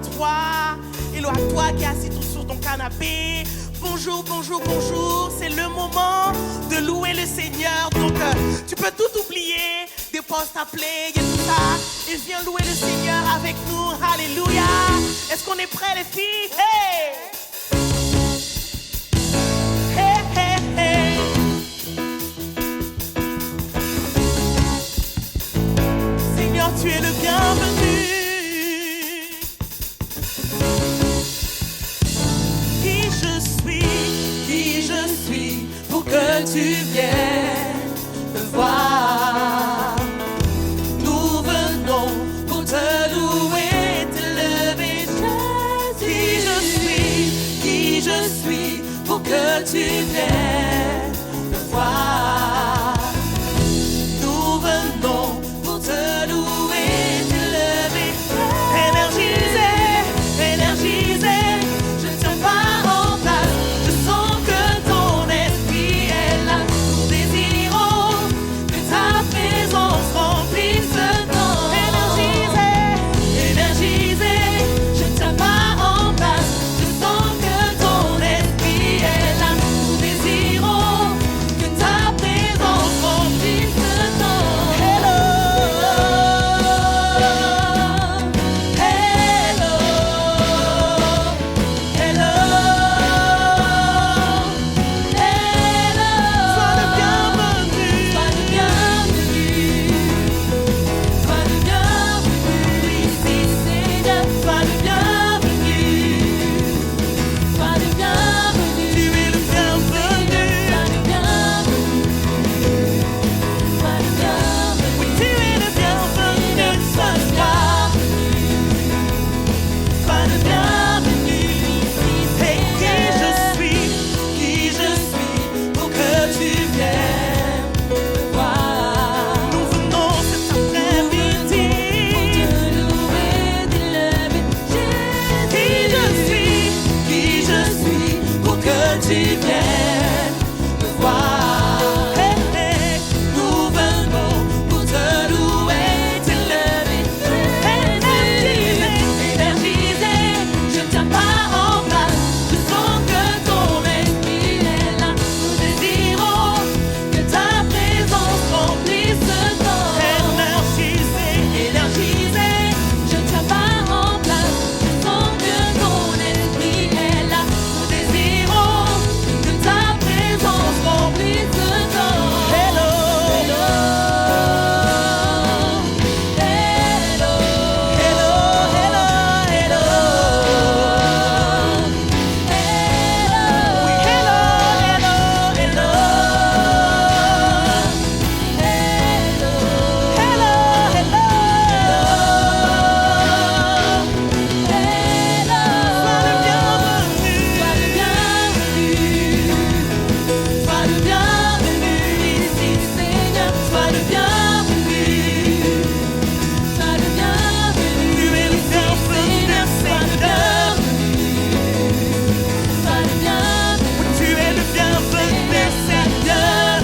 toi. Hello à toi qui est assis sur ton canapé. Bonjour, bonjour, bonjour. C'est le moment de louer le Seigneur. Donc, tu peux tout oublier. Dépose ta plaie et tout ça. Et viens louer le Seigneur avec nous. Alléluia. Est-ce qu'on est prêts, les filles? Hey! Hey, hey, hey. Seigneur, tu es le bienvenu. Qui je suis pour que tu viennes me voir. Nous venons pour te louer, te lever, Jésus. Qui je suis pour que tu viennes me voir. Nous venons pour te louer, te lever, énergiser, énergiser. Je ne tiens pas en place, je sens que ton esprit est là. Nous désirons que ta présence remplisse ce temps. Énergiser, énergiser. Je ne tiens pas en place, je sens que ton esprit est là. Nous désirons que ta présence remplisse ce temps. Hello, hello, hello, hello. Sois le bienvenu, sois le bienvenu, sois le bienvenu ici, Seigneur. Sois le bienvenu, sois le bienvenu. Tu es le bienvenu, sois le bienvenu, sois le bienvenu. Oui, tu es le bienvenu, sois le bienvenu, sois le bienvenu ici. Et qui je suis pour que tu viennes me voir. Nous venons cet après-midi pour te louer, te lever, Jésus. Qui je suis pour que tu viennes me voir. Hey, hey. Nous venons pour te louer, te lever, énergiser, énergiser. Je ne tiens pas en place, je sens que ton esprit est là. Nous désirons que ta présence remplisse ce temps. Énergiser, énergiser. Je ne tiens pas en place, je sens que ton esprit est là. Nous désirons que ta présence remplisse ce temps. Hello, hello, hello, hello, hello, hello, oui, hello, hello, hello, hello, hello, hello. Sois le bienvenu, sois le bienvenu, sois le bienvenu ici, Seigneur. Sois le bienvenu, sois le bienvenu. Tu es le bienvenu, sois le bienvenu, sois le bienvenu. Tu es le bienvenu, Seigneur.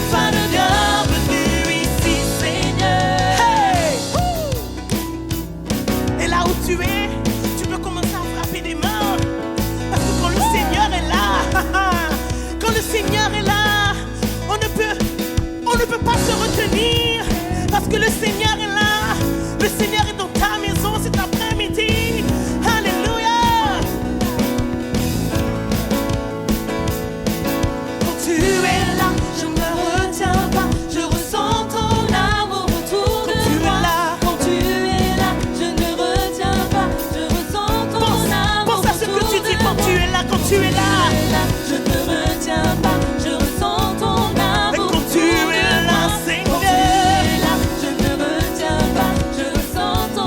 Sois le bienvenu ici, Seigneur. Hey! Et là où tu es, tu peux commencer à frapper des mains. Parce que quand le Seigneur est là, quand le Seigneur est là, on ne peut pas se retenir. Parce que le Seigneur est là. Le Seigneur est dans ta maison cet après-midi. Alléluia. Quand tu es là, je ne me retiens pas. Je ressens ton amour autour de moi. Quand tu es là, je ne retiens pas. Je ressens ton amour. Pense à ce que tu dis quand tu es là, quand tu es là. Je ne me retiens pas. Je ressens ton amour. Et quand tu es là, Seigneur. Quand tu es là, je ne me retiens pas. Je ressens ton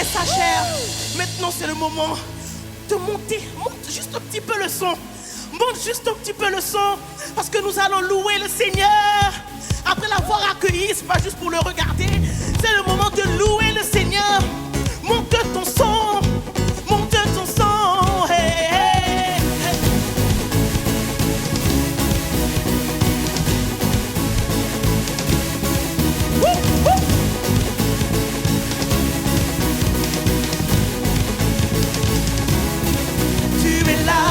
et sa chair. Maintenant, c'est le moment de monter. Monte juste un petit peu le son. Monte juste un petit peu le son. Parce que nous allons louer le Seigneur. Après l'avoir accueilli, c'est pas juste pour le regarder. C'est le moment de louer le Seigneur. Monte ton son. Monte ton son. Hey, hey, hey. Woo, woo. Tu es là.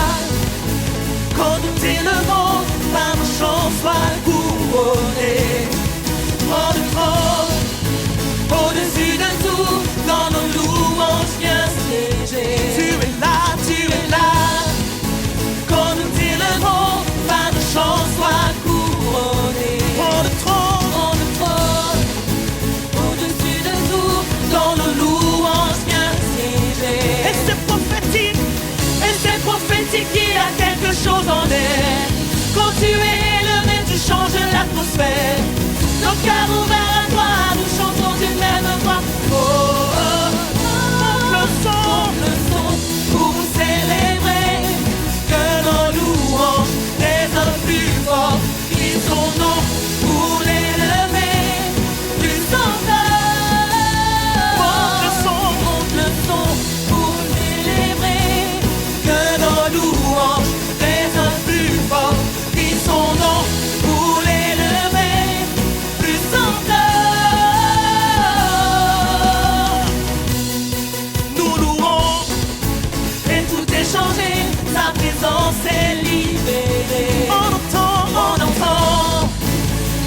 Quand nous t'élevons, par nos chants sois couronné. Prends le trône, au-dessus de tout, dans nos louanges viens siéger. Tu es là, quand nous t'élevons, par nos chants sois couronné. Prends le trône, au-dessus de tout, dans nos louanges viens siéger. Et c'est prophétique, il y a quelque chose en elle. Quand tu es élevé, tu changes l'atmosphère. Nos cœurs ouverts à toi, nous chantons d'une même voix. Oh, oh, oh, monte le son pour vous célébrer. Que nos louanges résonnent plus fort. Ils son nom pour l'élever plus encore. Monte le son pour célébrer. Que nos louanges résonnent plus fort. Ils son nom pour l'élever plus encore. Nous louons et tout est changé. Sa présence est libérée. On entend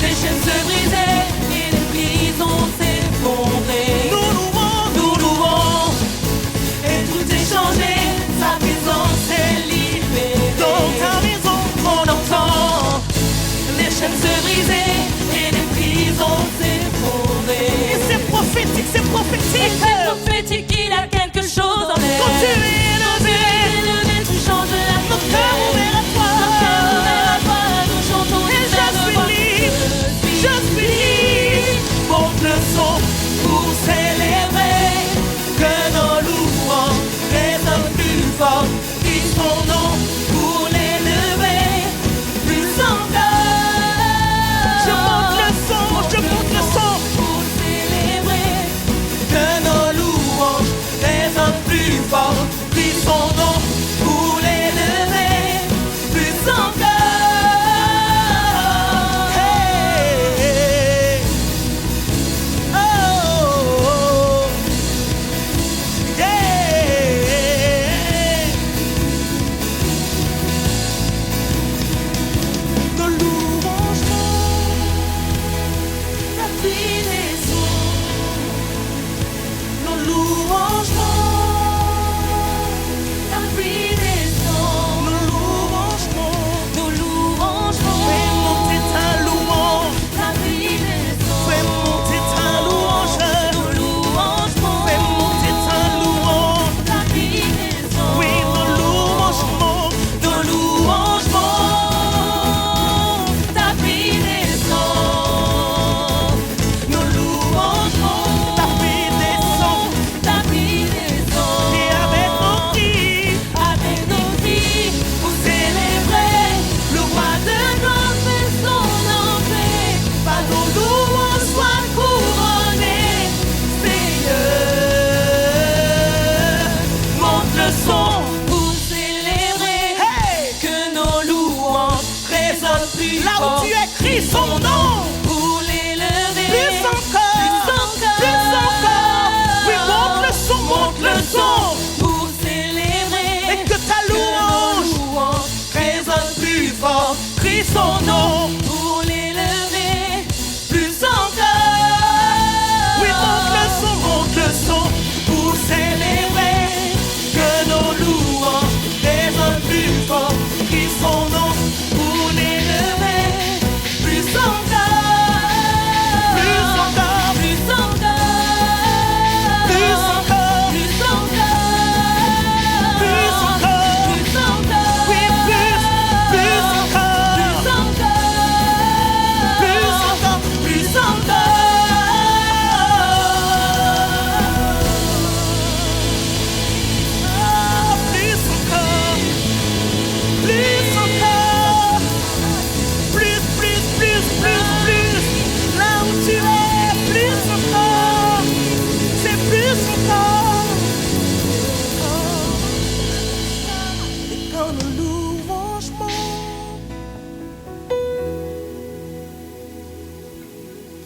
les chaînes se briser et les prisons s'effondrer. Nous louons et tout est changé. Sa présence est libérée. Dans ta maison, on entend les chaînes se briser et les prisons s'effondrer. Et c'est prophétique, c'est prophétique. Et c'est prophétique, il a quelque chose en elle. Quand tu es élevé, tu changes la vie. Nos cœurs ouverts à toi. Nous chantons et je suis libre. Je suis libre. Monte le son pour célébrer. Que nos louanges résonnent plus fort. Dis son nom pour l'élever plus encore. Je monte le son pour célébrer. Que nos louanges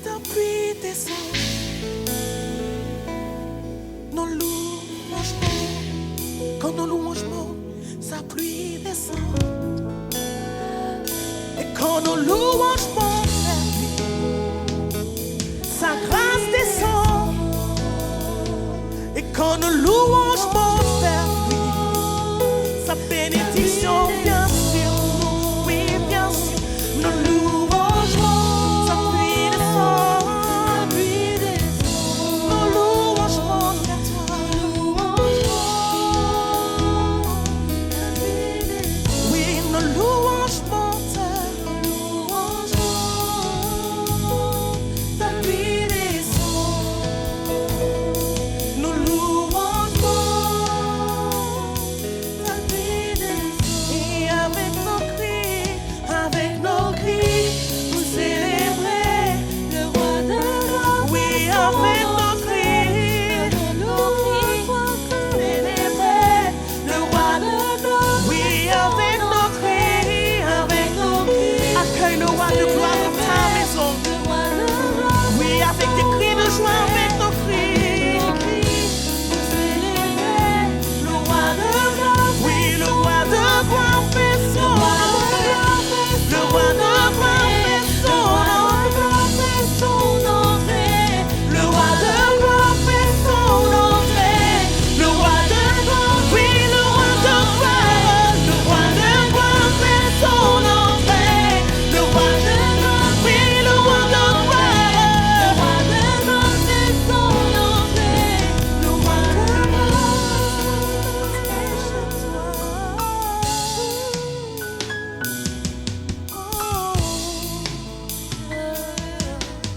ta pluie descend. Nos louanges montent. Quand nos louanges montent, sa pluie descend. Et quand nos louanges montent vers lui, sa grâce descend. Et quand nos louanges montent vers lui, sa bénédiction vient sur nous. Oui, bien sûr, nos louanges montent, sa pluie descend. Nos louanges montent vers toi. Oui, nos louanges montent. Ta pluie descend. Nos louanges montent. Ta pluie descend. Et avec nos cris, vous célébrez le roi de l'homme. Oui, avec nos cris, célébrez le roi de l'homme. Oui, avec nos cris, accueille le roi de gloire dans ta maison. Oui, avec des cris de joie, avec nos cris, vous célébrez le roi de l'homme. Oui, le roi de gloire fait son le roi de gloire fait son entrée. Le roi de gloire fait son entrée. Le roi de gloire, oui, le roi de gloire. Le roi de gloire fait son entrée. Le roi de gloire, oui, le roi de gloire. Le roi de gloire fait son entrée. Le roi de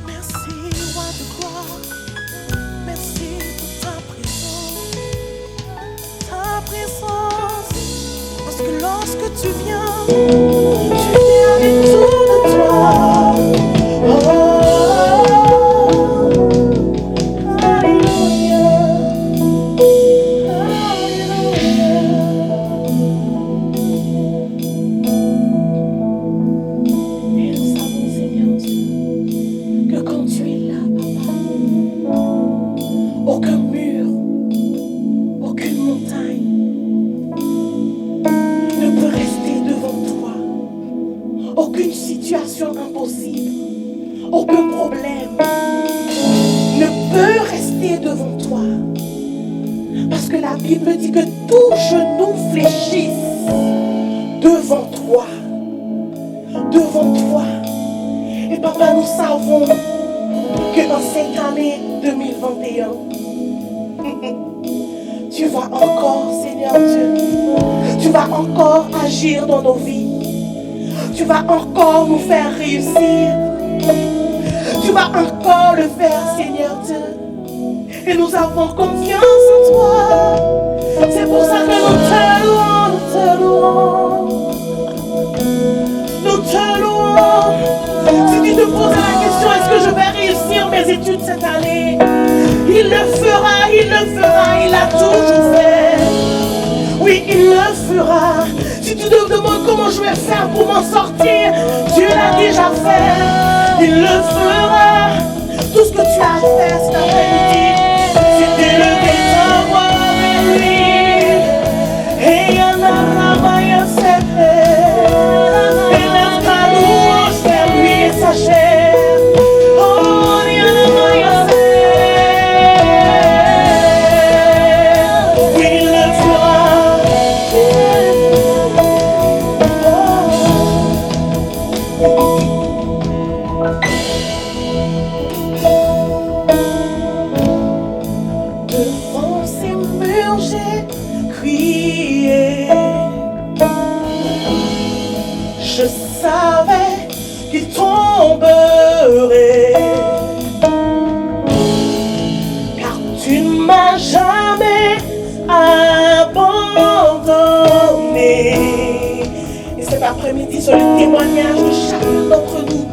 Merci, roi de gloire. Merci pour ta présence. Parce que lorsque tu viens avec tout de toi. Oh, alléluia. Et nous savons, Seigneur Dieu, que quand tu es là, Papa, aucun mur, aucune montagne ne peut rester devant toi. Aucune situation impossible, aucun problème ne peut rester devant toi. Parce que la Bible dit que tout genou fléchisse devant toi. Devant toi. Et Papa, nous savons que dans cette année 2021, tu vas encore, Seigneur Dieu, tu vas encore agir dans nos vies. Tu vas encore nous faire réussir. Tu vas encore le faire, Seigneur Dieu. Et nous avons confiance en toi. C'est pour ça que nous te louons, nous te louons. Nous te louons. Si tu te poses la question, est-ce que je vais réussir mes études cette année? Il le fera, il le fera, il l'a toujours fait. Oui, il le fera. Si tu te demandes comment je vais faire pour m'en sortir, Dieu l'a déjà fait. Il le fera. Tout ce que tu as fait cet après-midi, c'est d'élever ta voix vers lui. Et Yanarabaya Sepe. Élève ta louange vers lui et sa chair. Oh, Yanarabaya Sepe. Oui, il le fera. Devant ces murs, j'ai crié. Je savais qu'il tomberait. Car tu ne m'as jamais abandonné. Et cet après-midi, sur le témoignage de chacun d'entre nous.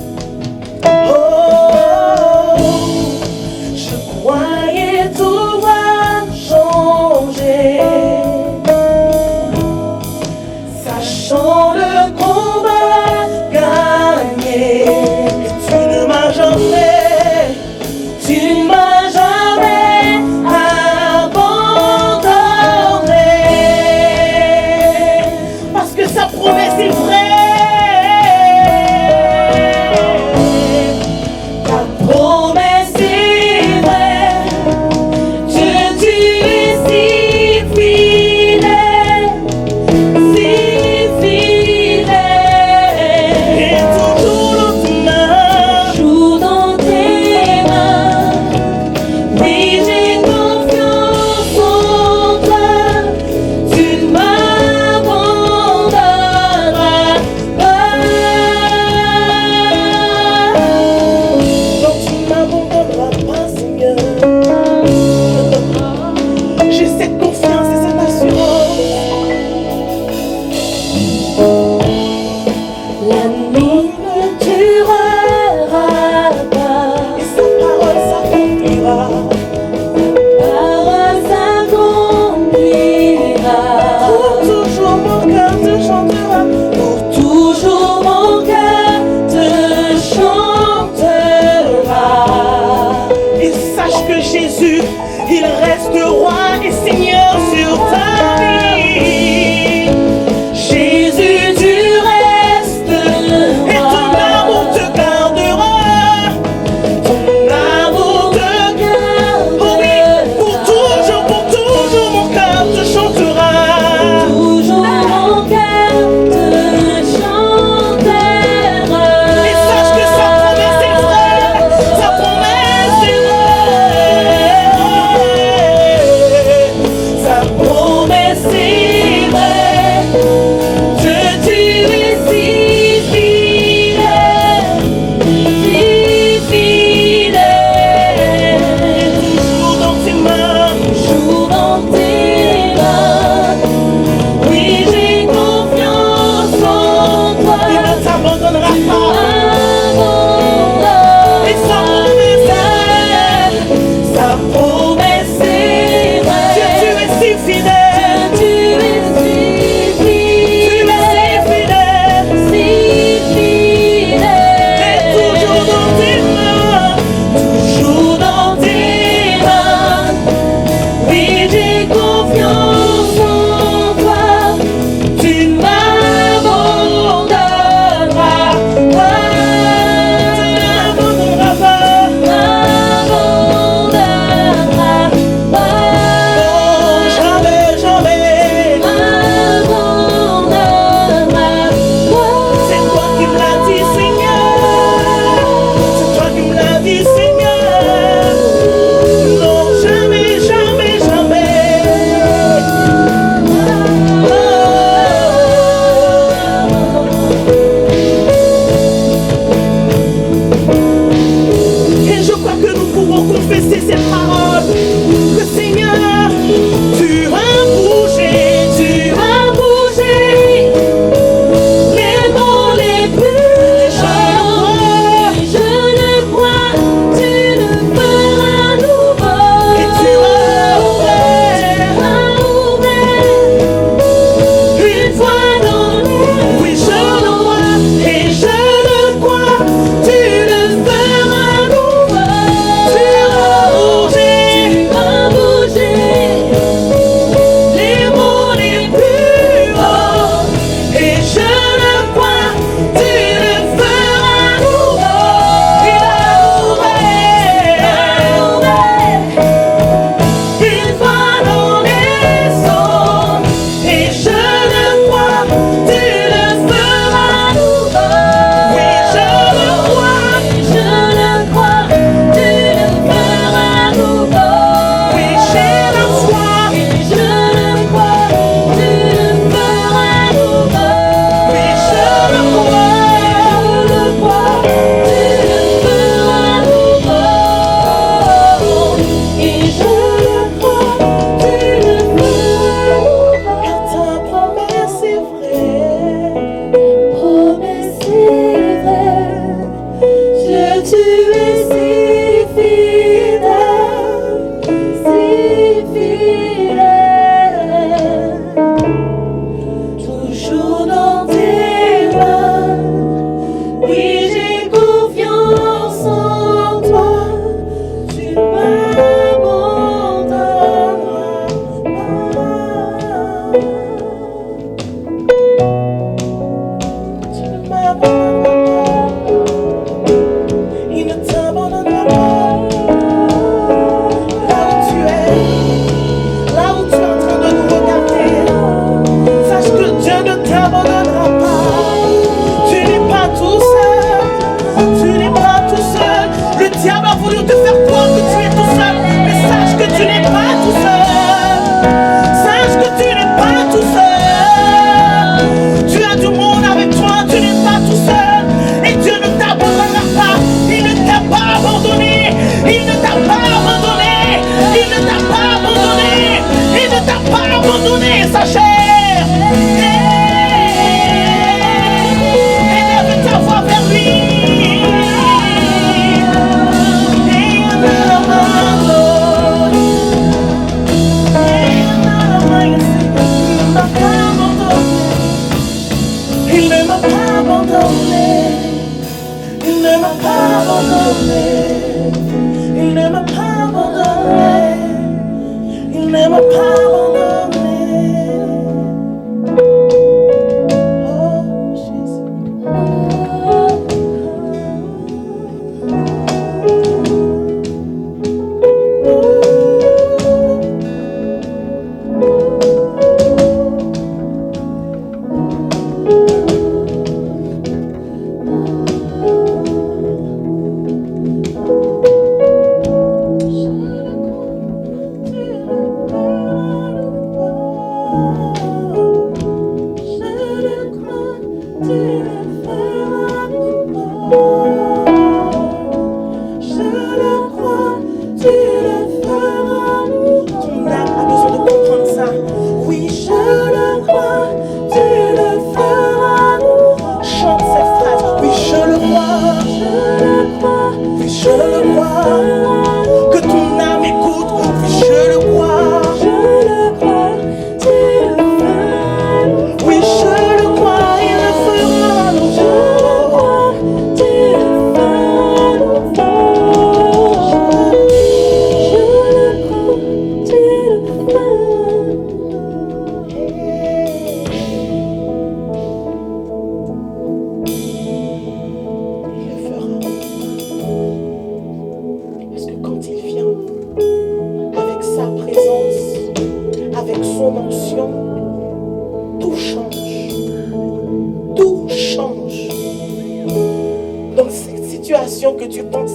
Oh, je croyais tout va changer. Sachant le combat gagné, tu ne m'as jamais Jésus, il reste roi et Seigneur sur ta vie. Jésus, tu restes et ton amour te gardera. Ton amour te gardera. Oh oui, pour toujours mon cœur te chantera. Toujours mon cœur te chantera. Et sache que sa promesse est vraie, sa promesse est vraie. Sa promesse est vraie. Que tu es si fidèle, toujours dans tes mains, toujours dans tes mains. oui j'ai confiance en toi, il ne t'abandonnera pas. Et sa promesse est vraie. Que tu es si fidèle, tu es si fidèle, et toujours dans tes mains, toujours dans tes mains. Oui, j'ai confiance en toi, tu ne m'abandonneras pas. Jamais, jamais. C'est toi qui me l'as dit, Seigneur. C'est toi qui me l'as dit, Seigneur. Non, jamais, jamais, jamais. Et je crois que nous pouvons confesser cette parole. Que Seigneur, tu as bougé, tu as bougé. Les mots les plus chauds, Je le crois, tu le feras nouveau. et tu as ouvert une fois dans les. Oui, je le crois et je le crois, tu le feras nouveau. Tu as bougé, les mots les plus hauts, et je le crois, tu le feras nouveau. Il a ouvert une fois dans les eaux, et je le crois, tu le feras nouveau. Oui, je le crois, oui, j'ai la foi, oui, je le crois, oui, car ta promesse est vraie. Tu es si fidèle, toujours dans tes mains. Oui, j'ai confiance en toi, tu m'abandonneras Il ne t'abandonnera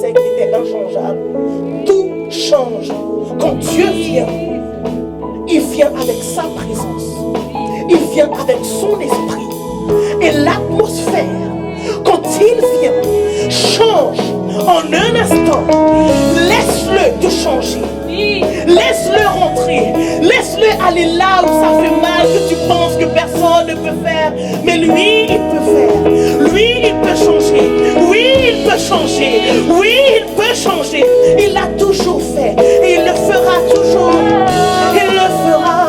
connaissais qui était inchangeable. Tout change. Quand Dieu vient, il vient avec sa présence. Il vient avec son esprit. Et l'atmosphère, quand il vient, change en un instant. Laisse-le te changer. Laisse-le rentrer. Laisse-le aller là où ça fait mal, que tu penses que personne ne peut faire. Mais lui, il peut faire. Lui, il peut changer. Oui, il peut changer. Oui, il peut changer. Il l'a toujours fait. Et il le fera toujours. Il le fera.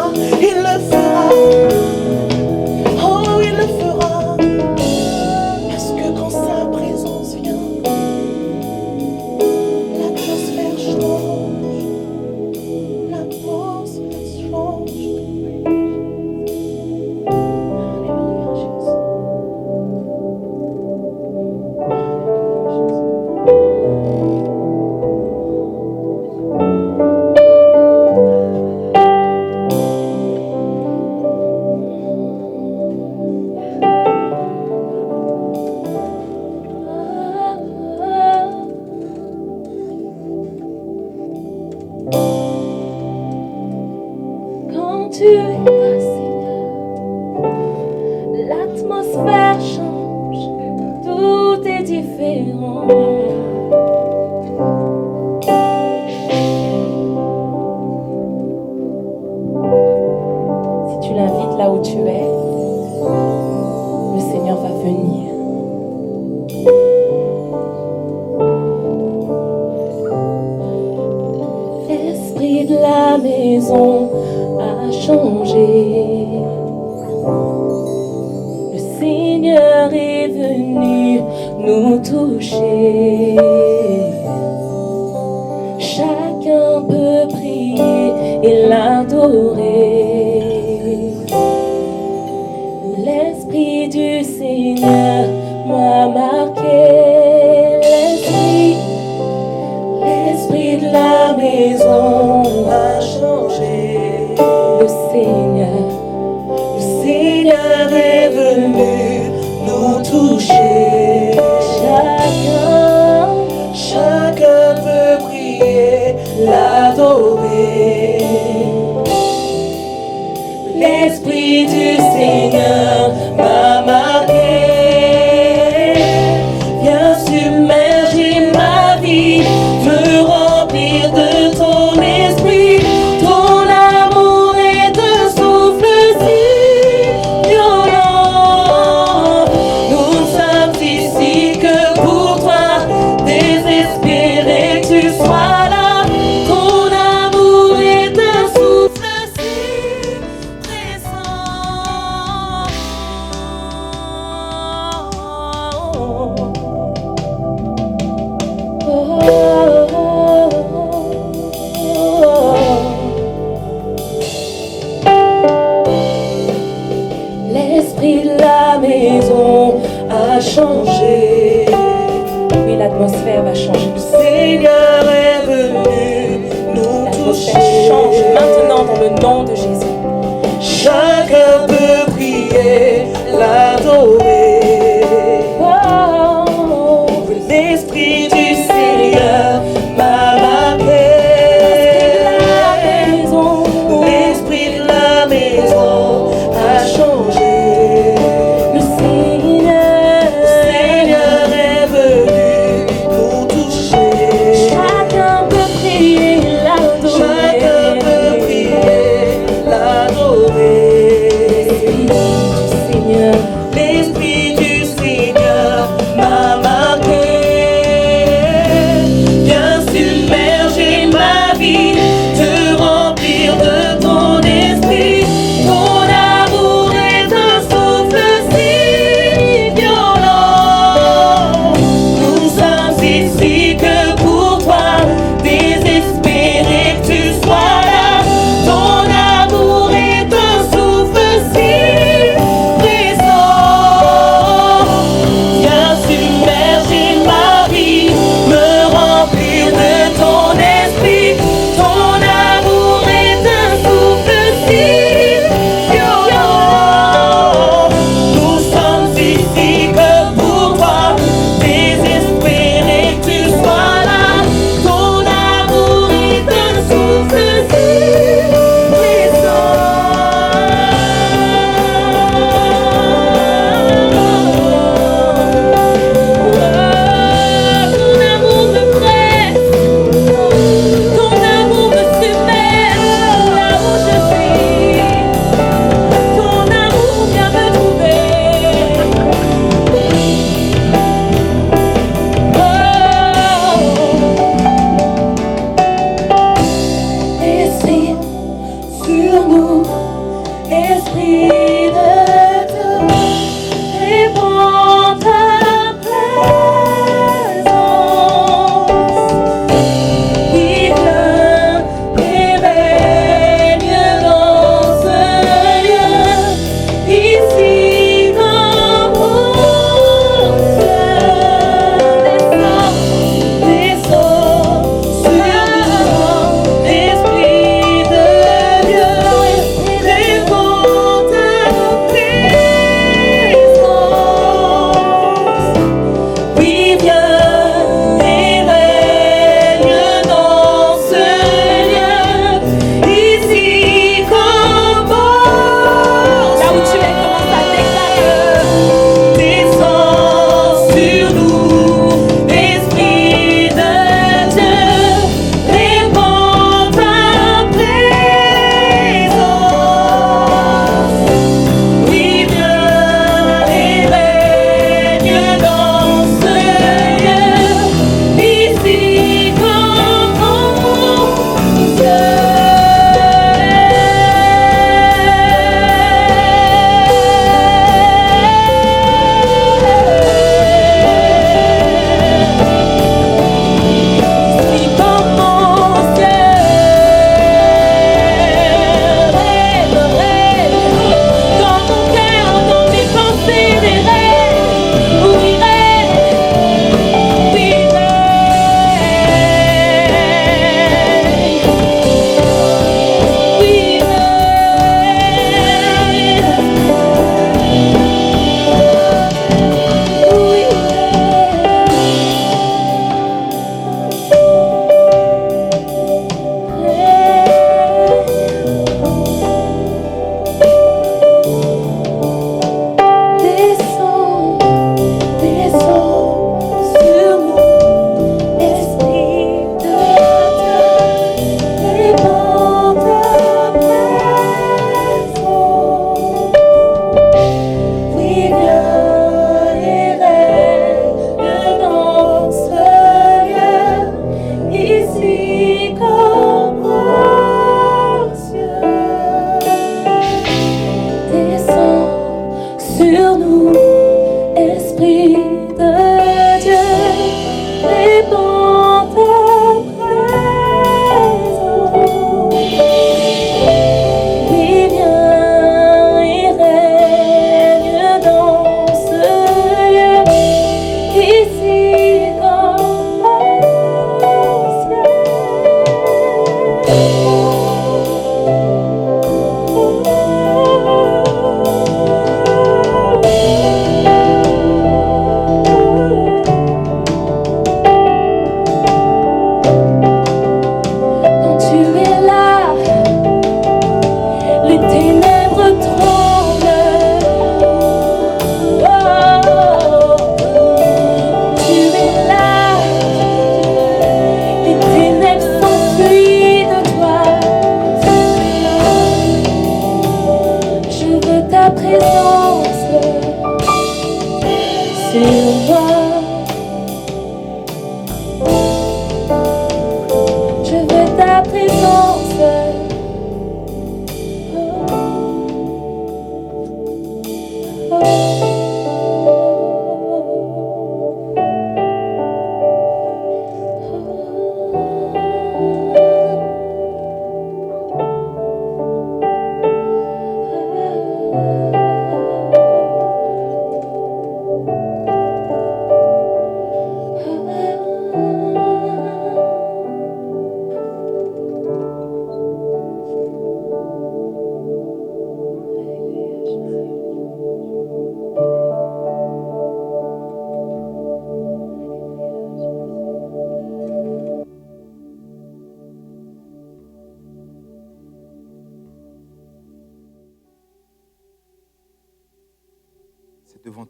Il le fera. Oh, il le fera. Parce que quand sa présence vient, l'atmosphère change. L'atmosphère change. Alléluia, Jésus. Quand tu es là, Seigneur, l'atmosphère change, tout est différent. Si tu l'invites là où tu es, le Seigneur va venir. L'esprit de la maison a changé. Le Seigneur est venu nous toucher. Chacun peut prier et l'adorer. L'Esprit du Seigneur m'a marqué. L'Esprit de la maison a changé. Le Seigneur est venu nous toucher. Chacun peut prier, l'adorer. L'Esprit du Seigneur m'a marqué. Viens submerger ma vie, me remplir de ton esprit. Ton amour est un souffle si violent. Nous ne sommes ici que pour toi, désespérés que tu sois là. Ton amour est un souffle si pressant. L'esprit de la maison a changé. Oui, l'atmosphère va changer. Le Seigneur est venu nous toucher. L'atmosphère change maintenant dans le nom de Jésus. Chacun peut prier, l'adorer. L'Esprit du Seigneur m'a marqué. L'Esprit de la maison a changé. Le Seigneur est venu nous toucher. Chacun peut prier, l'adorer. Chacun peut prier, l'adorer. L'Esprit du Seigneur. L'Esprit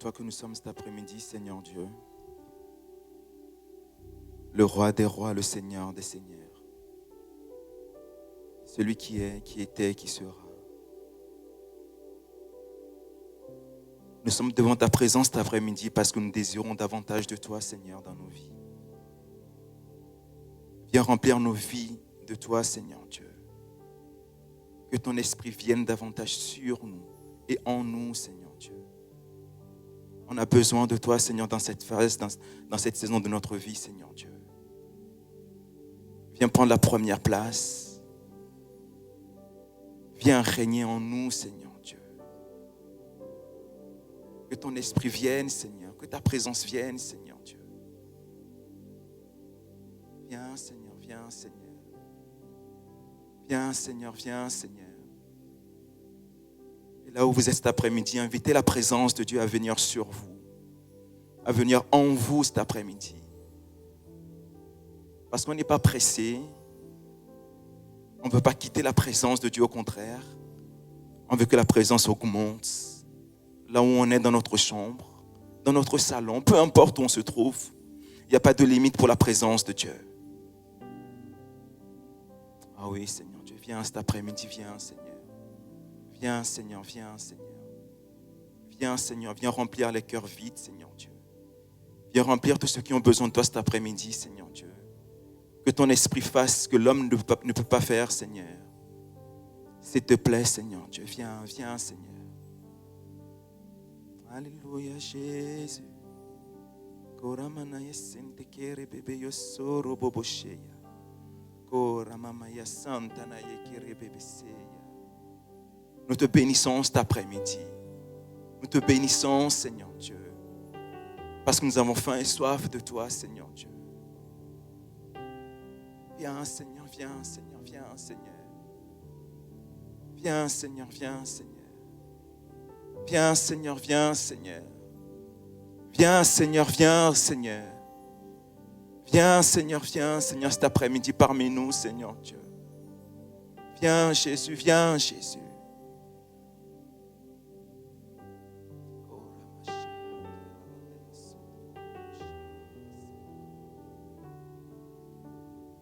toi que nous sommes cet après-midi, Seigneur Dieu. Le roi des rois, le Seigneur des seigneurs. Celui qui est, qui était, qui sera. Nous sommes devant ta présence cet après-midi parce que nous désirons davantage de toi, Seigneur, dans nos vies. Viens remplir nos vies de toi, Seigneur Dieu. Que ton esprit vienne davantage sur nous et en nous, Seigneur Dieu. On a besoin de toi, Seigneur, dans cette phase, dans cette saison de notre vie, Seigneur Dieu. Viens prendre la première place. Viens régner en nous, Seigneur Dieu. Que ton esprit vienne, Seigneur. Que ta présence vienne, Seigneur Dieu. Viens, Seigneur, viens, Seigneur. Viens, Seigneur, viens, Seigneur. Et là où vous êtes cet après-midi, invitez la présence de Dieu à venir sur vous, à venir en vous cet après-midi. Parce qu'on n'est pas pressé. On ne veut pas quitter la présence de Dieu, au contraire. On veut que la présence augmente. Là où on est dans notre chambre, dans notre salon, peu importe où on se trouve, il n'y a pas de limite pour la présence de Dieu. Ah oui, Seigneur Dieu, viens cet après-midi, viens, Seigneur. Viens, Seigneur, viens, Seigneur. Viens, Seigneur, viens remplir les cœurs vides, Seigneur Dieu. Viens remplir tous ceux qui ont besoin de toi cet après-midi, Seigneur Dieu. Que ton esprit fasse ce que l'homme ne peut pas faire, Seigneur. S'il te plaît, Seigneur Dieu, viens, viens, Seigneur. Alléluia, Jésus. Nous te bénissons cet après-midi. Nous te bénissons, Seigneur Dieu. Parce que nous avons faim et soif de toi, Seigneur Dieu. Viens, Seigneur, viens, Seigneur, viens, Seigneur. Viens, Seigneur, viens, Seigneur. Viens, Seigneur, viens, Seigneur. Viens, Seigneur, viens, Seigneur. Viens, Seigneur, viens, Seigneur, cet après-midi parmi nous, Seigneur Dieu. Viens, Jésus, viens, Jésus.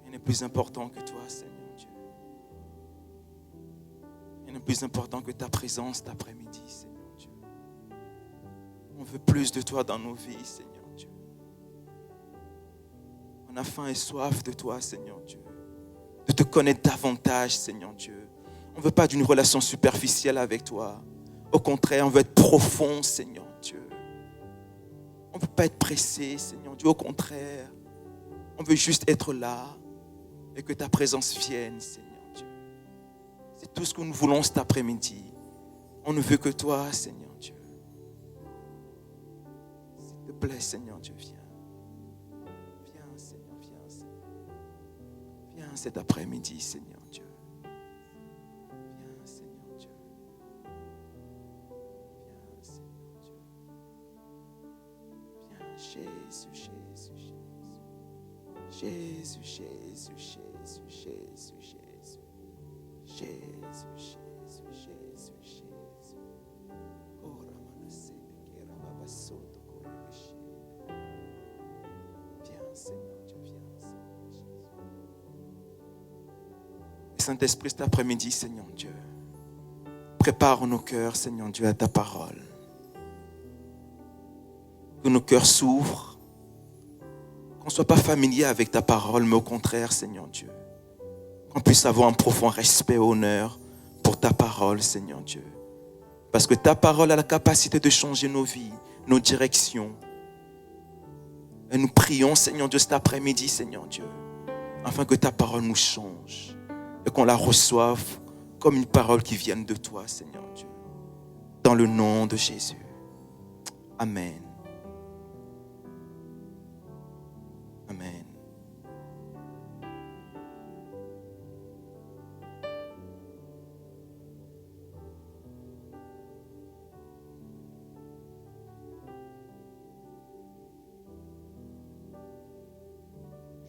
Rien n'est plus important que toi, Seigneur Dieu. Rien n'est plus important que ta présence cet après-midi, Seigneur Dieu. On veut plus de toi dans nos vies, Seigneur Dieu. On a faim et soif de toi, Seigneur Dieu. De te connaître davantage, Seigneur Dieu. On ne veut pas d'une relation superficielle avec toi. Au contraire, on veut être profond, Seigneur Dieu. On ne veut pas être pressé, Seigneur Dieu. Au contraire, on veut juste être là et que ta présence vienne, Seigneur Dieu. C'est tout ce que nous voulons cet après-midi. On ne veut que toi, Seigneur Dieu. S'il te plaît, Seigneur Dieu, viens. Viens, Seigneur, viens, Seigneur. Viens cet après-midi, Seigneur Dieu. Viens, Seigneur Dieu. Viens, Seigneur Dieu. Viens, Jésus, Jésus, Jésus. Jésus, Jésus, Jésus, Jésus, Jésus. Jésus, Jésus, Jésus, Jésus. Oh, Ramanasete, Kerababasoto, Korebeshi. Viens, Seigneur Dieu, viens, Seigneur Jésus. Saint-Esprit, cet après-midi, Seigneur Dieu, prépare nos cœurs, Seigneur Dieu, à ta parole. Que nos cœurs s'ouvrent, qu'on ne soit pas familier avec ta parole, mais au contraire, Seigneur Dieu, qu'on puisse avoir un profond respect et honneur pour ta parole, Seigneur Dieu. Parce que ta parole a la capacité de changer nos vies, nos directions. Et nous prions, Seigneur Dieu, cet après-midi, Seigneur Dieu, afin que ta parole nous change et qu'on la reçoive comme une parole qui vienne de toi, Seigneur Dieu. Dans le nom de Jésus. Amen. Amen.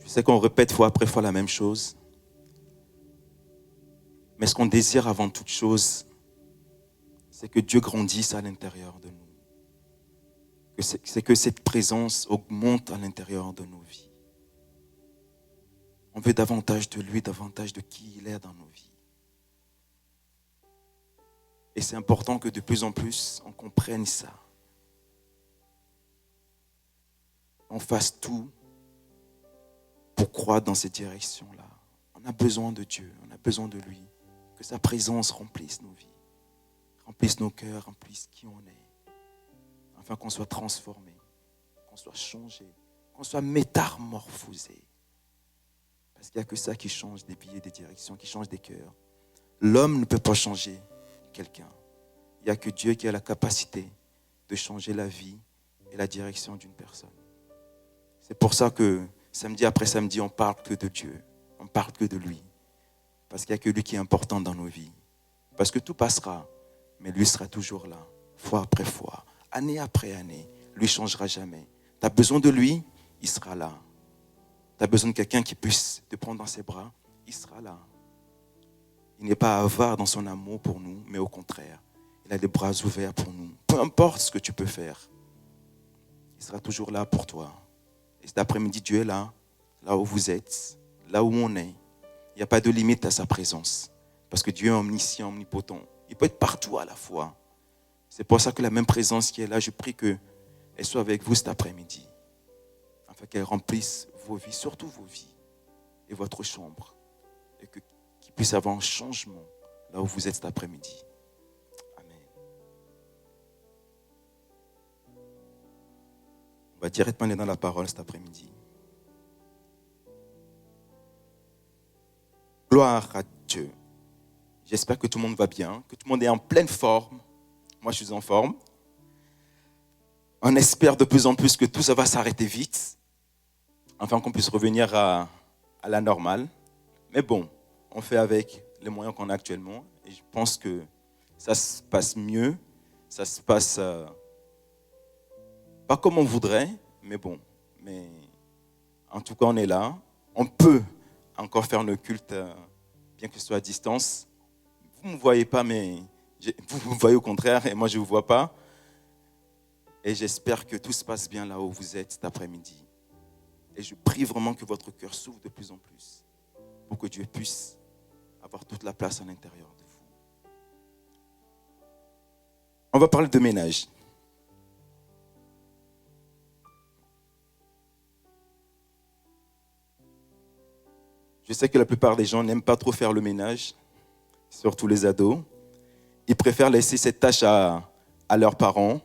Je sais qu'on répète fois après fois la même chose. Mais ce qu'on désire avant toute chose, c'est que Dieu grandisse à l'intérieur de nous. c'est que cette présence augmente à l'intérieur de nos vies. On veut davantage de lui, davantage de qui il est dans nos vies. Et c'est important que de plus en plus, on comprenne ça. On fasse tout pour croire dans cette direction-là. On a besoin de Dieu, on a besoin de lui. Que sa présence remplisse nos vies, remplisse nos cœurs, remplisse qui on est. Afin qu'on soit transformé, qu'on soit changé, qu'on soit métamorphosé. Parce qu'il n'y a que ça qui change des vies et des directions, qui change des cœurs. L'homme ne peut pas changer quelqu'un. Il n'y a que Dieu qui a la capacité de changer la vie et la direction d'une personne. C'est pour ça que samedi après samedi, on ne parle que de Dieu. On ne parle que de lui. Parce qu'il n'y a que lui qui est important dans nos vies. Parce que tout passera, mais lui sera toujours là, fois après fois, année après année. Lui ne changera jamais. Tu as besoin de lui, il sera là. Tu as besoin de quelqu'un qui puisse te prendre dans ses bras, il sera là. Il n'est pas avare dans son amour pour nous, mais au contraire, il a les bras ouverts pour nous. Peu importe ce que tu peux faire, il sera toujours là pour toi. Et cet après-midi, Dieu est là, là où vous êtes, là où on est. Il n'y a pas de limite à sa présence. Parce que Dieu est omniscient, omnipotent. Il peut être partout à la fois. C'est pour ça que la même présence qui est là, je prie qu'elle soit avec vous cet après-midi. Afin qu'elle remplisse vos vies, surtout vos vies et votre chambre. Et qu'il puisse y avoir un changement là où vous êtes cet après-midi. Amen. On va directement aller dans la parole cet après-midi. Gloire à Dieu. J'espère que tout le monde va bien, que tout le monde est en pleine forme. Moi, je suis en forme. On espère de plus en plus que tout ça va s'arrêter vite, afin qu'on puisse revenir à la normale. Mais bon, on fait avec les moyens qu'on a actuellement. Et je pense que ça se passe mieux. Ça se passe pas comme on voudrait, mais bon. Mais en tout cas, on est là. On peut encore faire nos cultes, bien que ce soit à distance. Vous ne me voyez pas, mais vous me voyez au contraire, et moi je ne vous vois pas. Et j'espère que tout se passe bien là où vous êtes cet après-midi. Et je prie vraiment que votre cœur s'ouvre de plus en plus, pour que Dieu puisse avoir toute la place à l'intérieur de vous. On va parler de ménage. Je sais que la plupart des gens n'aiment pas trop faire le ménage, surtout les ados. Ils préfèrent laisser cette tâche à leurs parents.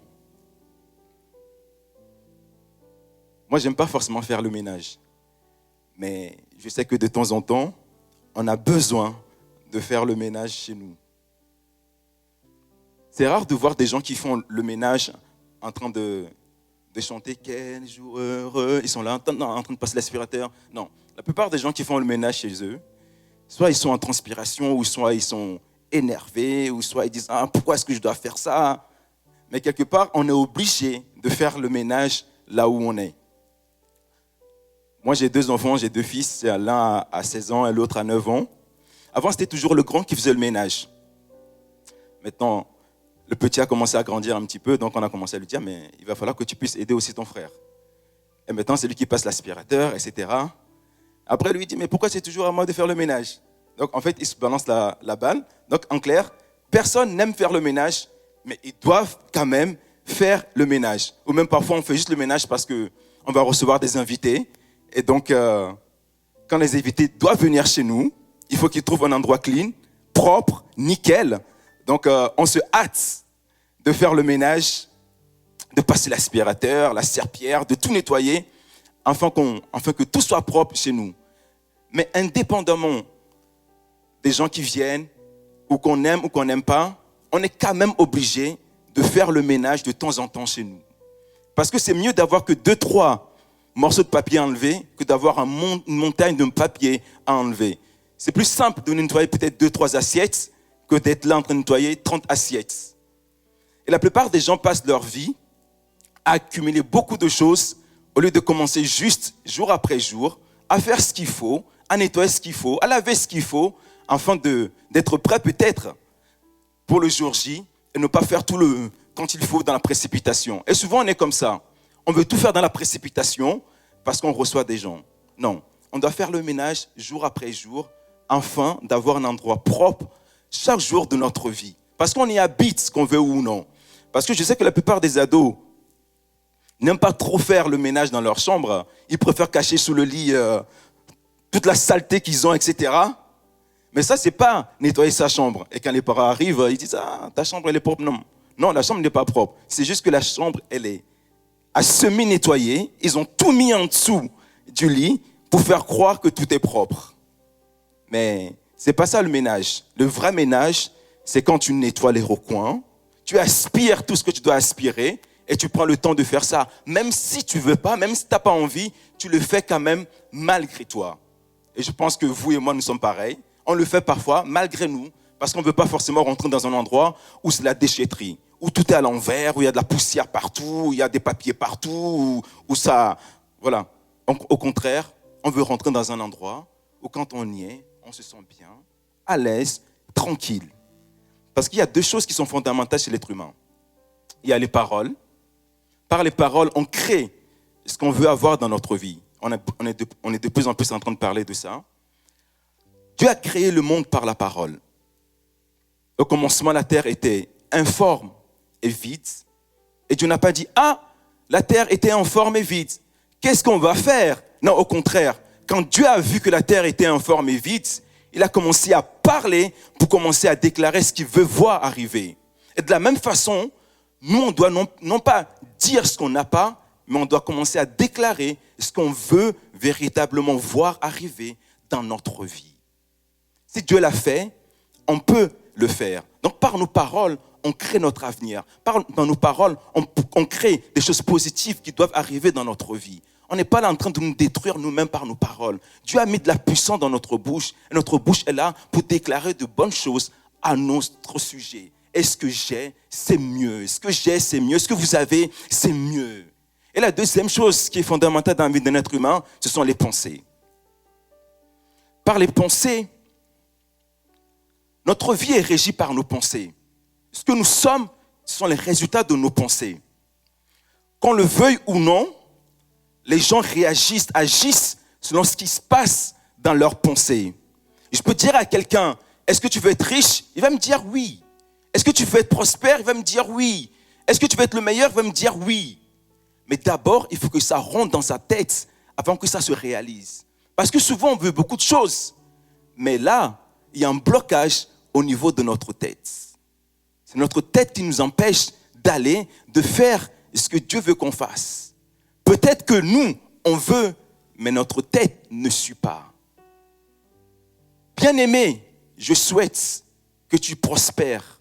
Moi, je n'aime pas forcément faire le ménage. Mais je sais que de temps en temps, on a besoin de faire le ménage chez nous. C'est rare de voir des gens qui font le ménage en train de chanter « Quel jour heureux ». Ils sont là en train de passer l'aspirateur. Non. La plupart des gens qui font le ménage chez eux, soit ils sont en transpiration, ou soit ils sont énervés, ou soit ils disent « Ah, pourquoi est-ce que je dois faire ça ?» Mais quelque part, on est obligé de faire le ménage là où on est. Moi, j'ai 2 enfants, j'ai 2 fils, l'un à 16 ans et l'autre à 9 ans. Avant, c'était toujours le grand qui faisait le ménage. Maintenant, le petit a commencé à grandir un petit peu, donc on a commencé à lui dire « Mais il va falloir que tu puisses aider aussi ton frère. » Et maintenant, c'est lui qui passe l'aspirateur, etc. Après, lui, il dit, mais pourquoi c'est toujours à moi de faire le ménage? Donc, en fait, il se balance la balle. Donc, en clair, personne n'aime faire le ménage, mais ils doivent quand même faire le ménage. Ou même parfois, on fait juste le ménage parce qu'on va recevoir des invités. Et donc, quand les invités doivent venir chez nous, il faut qu'ils trouvent un endroit clean, propre, nickel. Donc, on se hâte de faire le ménage, de passer l'aspirateur, la serpillière, de tout nettoyer, afin que tout soit propre chez nous. Mais indépendamment des gens qui viennent, ou qu'on aime ou qu'on n'aime pas, on est quand même obligé de faire le ménage de temps en temps chez nous. Parce que c'est mieux d'avoir que 2-3 morceaux de papier à enlever que d'avoir une montagne de papier à enlever. C'est plus simple de nettoyer peut-être 2-3 assiettes que d'être là en train de nettoyer 30 assiettes. Et la plupart des gens passent leur vie à accumuler beaucoup de choses au lieu de commencer juste jour après jour à faire ce qu'il faut, à nettoyer ce qu'il faut, à laver ce qu'il faut, afin d'être prêt peut-être pour le jour J et ne pas faire tout quand il faut dans la précipitation. Et souvent, on est comme ça. On veut tout faire dans la précipitation parce qu'on reçoit des gens. Non, on doit faire le ménage jour après jour afin d'avoir un endroit propre chaque jour de notre vie. Parce qu'on y habite, qu'on veut ou non. Parce que je sais que la plupart des ados n'aiment pas trop faire le ménage dans leur chambre. Ils préfèrent cacher sous le lit toute la saleté qu'ils ont, etc. Mais ça, c'est pas nettoyer sa chambre. Et quand les parents arrivent, ils disent « Ah, ta chambre, elle est propre. » Non, non, la chambre n'est pas propre. C'est juste que la chambre, elle est à semi-nettoyer. Ils ont tout mis en dessous du lit pour faire croire que tout est propre. Mais c'est pas ça le ménage. Le vrai ménage, c'est quand tu nettoies les recoins, tu aspires tout ce que tu dois aspirer et tu prends le temps de faire ça. Même si tu veux pas, même si tu n'as pas envie, tu le fais quand même malgré toi. Et je pense que vous et moi, nous sommes pareils. On le fait parfois malgré nous parce qu'on ne veut pas forcément rentrer dans un endroit où c'est la déchetterie, où tout est à l'envers, où il y a de la poussière partout, où il y a des papiers partout, où ça... Voilà. Au contraire, on veut rentrer dans un endroit où quand on y est, on se sent bien, à l'aise, tranquille. Parce qu'il y a deux choses qui sont fondamentales chez l'être humain. Il y a les paroles. Par les paroles, on crée ce qu'on veut avoir dans notre vie. On est de plus en plus en train de parler de ça. Dieu a créé le monde par la parole. Au commencement, la terre était informe et vide. Et Dieu n'a pas dit, ah, la terre était informe et vide. Qu'est-ce qu'on va faire? Non, au contraire. Quand Dieu a vu que la terre était informe et vide, il a commencé à parler pour commencer à déclarer ce qu'il veut voir arriver. Et de la même façon, nous, on doit non pas dire ce qu'on n'a pas, mais on doit commencer à déclarer ce qu'on veut véritablement voir arriver dans notre vie. Si Dieu l'a fait, on peut le faire. Donc par nos paroles, on crée notre avenir. Dans nos paroles, on crée des choses positives qui doivent arriver dans notre vie. On n'est pas là en train de nous détruire nous-mêmes par nos paroles. Dieu a mis de la puissance dans notre bouche. Et notre bouche est là pour déclarer de bonnes choses à notre sujet. Et ce que j'ai, c'est mieux. Ce que j'ai, c'est mieux. Ce que vous avez, c'est mieux. Et la deuxième chose qui est fondamentale dans la vie d'un être humain, ce sont les pensées. Par les pensées, notre vie est régie par nos pensées. Ce que nous sommes, ce sont les résultats de nos pensées. Qu'on le veuille ou non, les gens réagissent, agissent selon ce qui se passe dans leurs pensées. Je peux dire à quelqu'un, est-ce que tu veux être riche? Il va me dire oui. Est-ce que tu veux être prospère? Il va me dire oui. Est-ce que tu veux être le meilleur? Il va me dire oui. Mais d'abord, il faut que ça rentre dans sa tête avant que ça se réalise. Parce que souvent, on veut beaucoup de choses. Mais là, il y a un blocage au niveau de notre tête. C'est notre tête qui nous empêche d'aller, de faire ce que Dieu veut qu'on fasse. Peut-être que nous, on veut, mais notre tête ne suit pas. Bien-aimé, je souhaite que tu prospères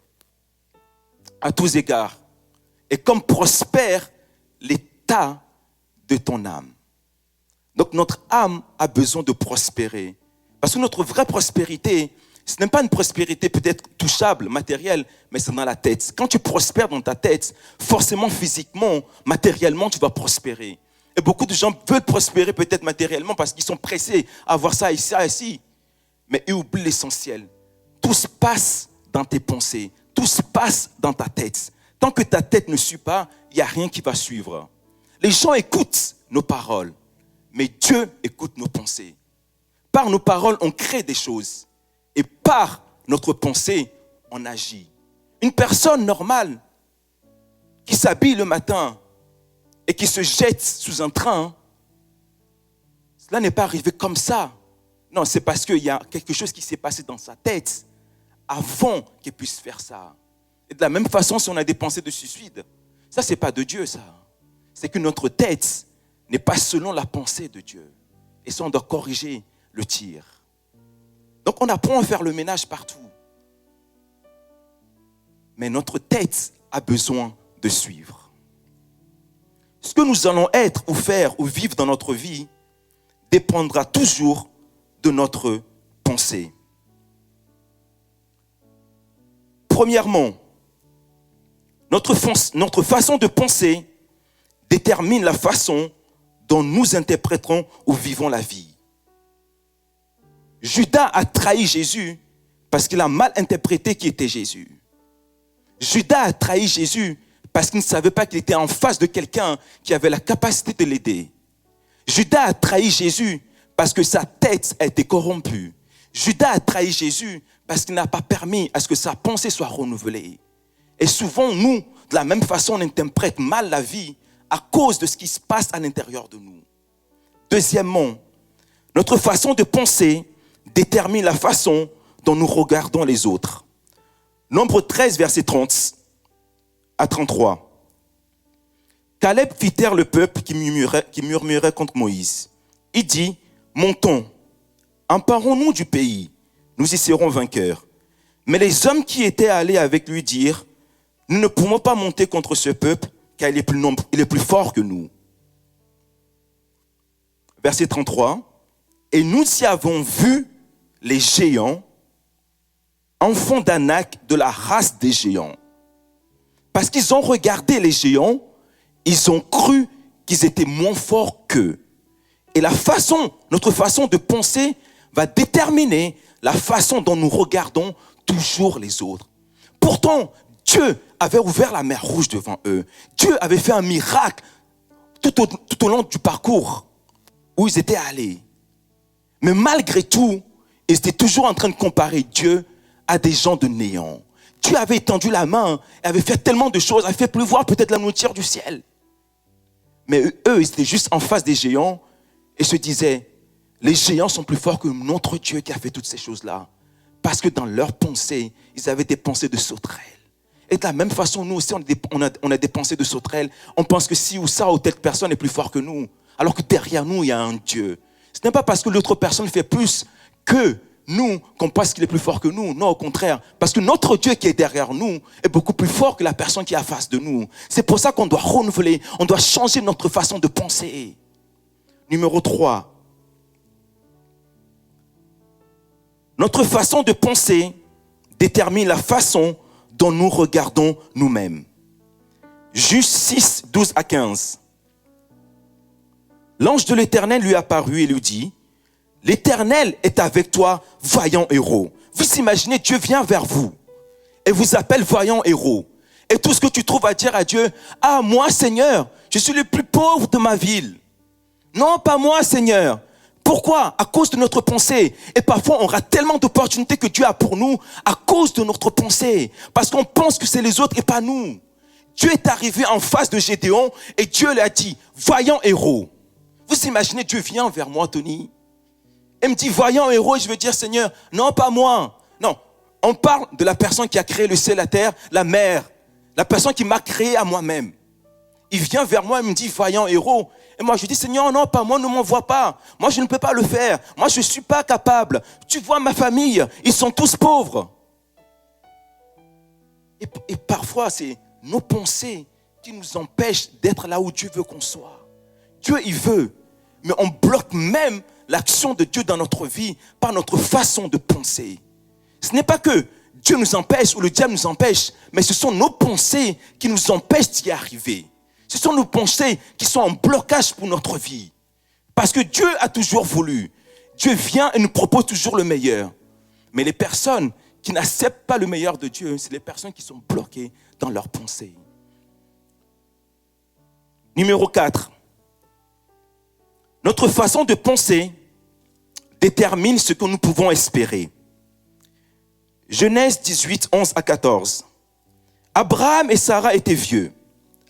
à tous égards. Et comme prospère l'état de ton âme. Donc notre âme a besoin de prospérer. Parce que notre vraie prospérité, ce n'est pas une prospérité peut-être touchable, matérielle, mais c'est dans la tête. Quand tu prospères dans ta tête, forcément, physiquement, matériellement, tu vas prospérer. Et beaucoup de gens veulent prospérer peut-être matériellement parce qu'ils sont pressés à avoir ça ici, ça ici. Mais ils oublient l'essentiel. Tout se passe dans tes pensées. Tout se passe dans ta tête. Tant que ta tête ne suit pas, il n'y a rien qui va suivre. Les gens écoutent nos paroles, mais Dieu écoute nos pensées. Par nos paroles, on crée des choses. Et par notre pensée, on agit. Une personne normale qui s'habille le matin et qui se jette sous un train, cela n'est pas arrivé comme ça. Non, c'est parce qu'il y a quelque chose qui s'est passé dans sa tête avant qu'elle puisse faire ça. Et de la même façon, si on a des pensées de suicide, ça, c'est pas de Dieu, ça. C'est que notre tête n'est pas selon la pensée de Dieu. Et ça, on doit corriger le tir. Donc, on apprend à faire le ménage partout. Mais notre tête a besoin de suivre. Ce que nous allons être ou faire ou vivre dans notre vie dépendra toujours de notre pensée. Premièrement, notre façon de penser détermine la façon dont nous interpréterons ou vivons la vie. Judas a trahi Jésus parce qu'il a mal interprété qui était Jésus. Judas a trahi Jésus parce qu'il ne savait pas qu'il était en face de quelqu'un qui avait la capacité de l'aider. Judas a trahi Jésus parce que sa tête a été corrompue. Judas a trahi Jésus parce qu'il n'a pas permis à ce que sa pensée soit renouvelée. Et souvent, nous, de la même façon, on interprète mal la vie à cause de ce qui se passe à l'intérieur de nous. Deuxièmement, notre façon de penser détermine la façon dont nous regardons les autres. Nombre 13, verset 30 à 33. Caleb fit taire le peuple qui murmurait contre Moïse. Il dit, montons, emparons-nous du pays, nous y serons vainqueurs. Mais les hommes qui étaient allés avec lui dirent, nous ne pouvons pas monter contre ce peuple, car il est plus fort que nous. Verset 33. Et nous y avons vu les géants, enfants d'Anak, de la race des géants. Parce qu'ils ont regardé les géants, ils ont cru qu'ils étaient moins forts qu'eux. Et notre façon de penser va déterminer la façon dont nous regardons toujours les autres. Pourtant, Dieu avait ouvert la mer Rouge devant eux. Dieu avait fait un miracle tout au long du parcours où ils étaient allés. Mais malgré tout, ils étaient toujours en train de comparer Dieu à des gens de néant. Dieu avait étendu la main, avait fait tellement de choses, avait fait pleuvoir peut-être la nourriture du ciel. Mais eux, ils étaient juste en face des géants et se disaient, les géants sont plus forts que notre Dieu qui a fait toutes ces choses-là. Parce que dans leurs pensées, ils avaient des pensées de sauterelles. Et de la même façon, nous aussi, on a des pensées de sauterelles. On pense que si ou ça ou telle personne est plus fort que nous. Alors que derrière nous, il y a un Dieu. Ce n'est pas parce que l'autre personne fait plus que nous qu'on pense qu'il est plus fort que nous. Non, au contraire. Parce que notre Dieu qui est derrière nous est beaucoup plus fort que la personne qui est en face de nous. C'est pour ça qu'on doit renouveler, on doit changer notre façon de penser. Numéro 3. Notre façon de penser détermine la façon dont nous regardons nous-mêmes. Juge 6, 12 à 15. L'ange de l'Éternel lui apparut et lui dit, « L'Éternel est avec toi, vaillant héros. » Vous imaginez, Dieu vient vers vous et vous appelle vaillant héros. Et tout ce que tu trouves à dire à Dieu, « Ah, moi, Seigneur, je suis le plus pauvre de ma ville. » Non, pas moi, Seigneur. Pourquoi? À cause de notre pensée. Et parfois, on rate tellement d'opportunités que Dieu a pour nous à cause de notre pensée. Parce qu'on pense que c'est les autres et pas nous. Dieu est arrivé en face de Gédéon et Dieu lui a dit, vaillant héros. Vous imaginez, Dieu vient vers moi, Tony. Et me dit, vaillant héros, et je veux dire, Seigneur, non, pas moi. Non, on parle de la personne qui a créé le ciel, la terre, la mer. La personne qui m'a créé à moi-même. Il vient vers moi et me dit, vaillant héros. Et moi, je dis, Seigneur, non, pas moi, ne m'envoie pas. Moi, je ne peux pas le faire. Moi, je ne suis pas capable. Tu vois ma famille, ils sont tous pauvres. Et parfois, c'est nos pensées qui nous empêchent d'être là où Dieu veut qu'on soit. Dieu, il veut. Mais on bloque même l'action de Dieu dans notre vie par notre façon de penser. Ce n'est pas que Dieu nous empêche ou le diable nous empêche, mais ce sont nos pensées qui nous empêchent d'y arriver. Ce sont nos pensées qui sont en blocage pour notre vie. Parce que Dieu a toujours voulu. Dieu vient et nous propose toujours le meilleur. Mais les personnes qui n'acceptent pas le meilleur de Dieu, c'est les personnes qui sont bloquées dans leurs pensées. Numéro 4. Notre façon de penser détermine ce que nous pouvons espérer. Genèse 18, 11 à 14. Abraham et Sarah étaient vieux,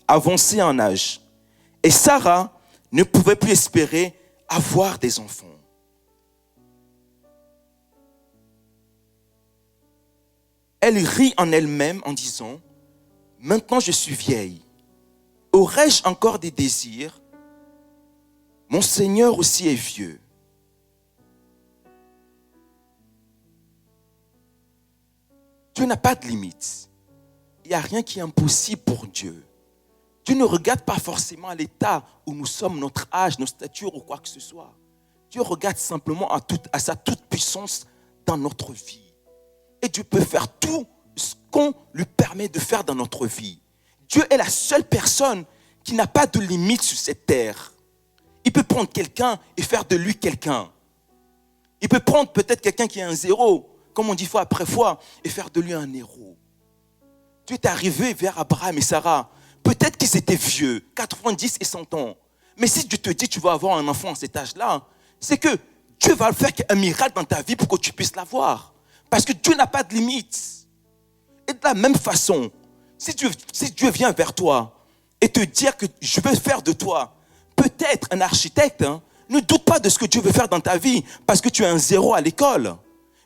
avancés en âge. Et Sarah ne pouvait plus espérer avoir des enfants. Elle rit en elle-même en disant, « Maintenant je suis vieille. Aurais-je encore des désirs? Mon Seigneur aussi est vieux. » Dieu n'a pas de limite. Il n'y a rien qui est impossible pour Dieu. Dieu ne regarde pas forcément à l'état où nous sommes, notre âge, nos statures ou quoi que ce soit. Dieu regarde simplement à sa toute puissance dans notre vie. Et Dieu peut faire tout ce qu'on lui permet de faire dans notre vie. Dieu est la seule personne qui n'a pas de limite sur cette terre. Il peut prendre quelqu'un et faire de lui quelqu'un. Il peut prendre peut-être quelqu'un qui est un zéro, comme on dit fois après fois, et faire de lui un héros. Dieu est arrivé vers Abraham et Sarah Peut-être qu'ils étaient vieux, 90 et 100 ans. Mais si Dieu te dit que tu vas avoir un enfant à cet âge-là, c'est que Dieu va faire un miracle dans ta vie pour que tu puisses l'avoir. Parce que Dieu n'a pas de limite. Et de la même façon, si Dieu vient vers toi et te dire que je veux faire de toi, peut-être un architecte, ne doute pas de ce que Dieu veut faire dans ta vie parce que tu es un zéro à l'école.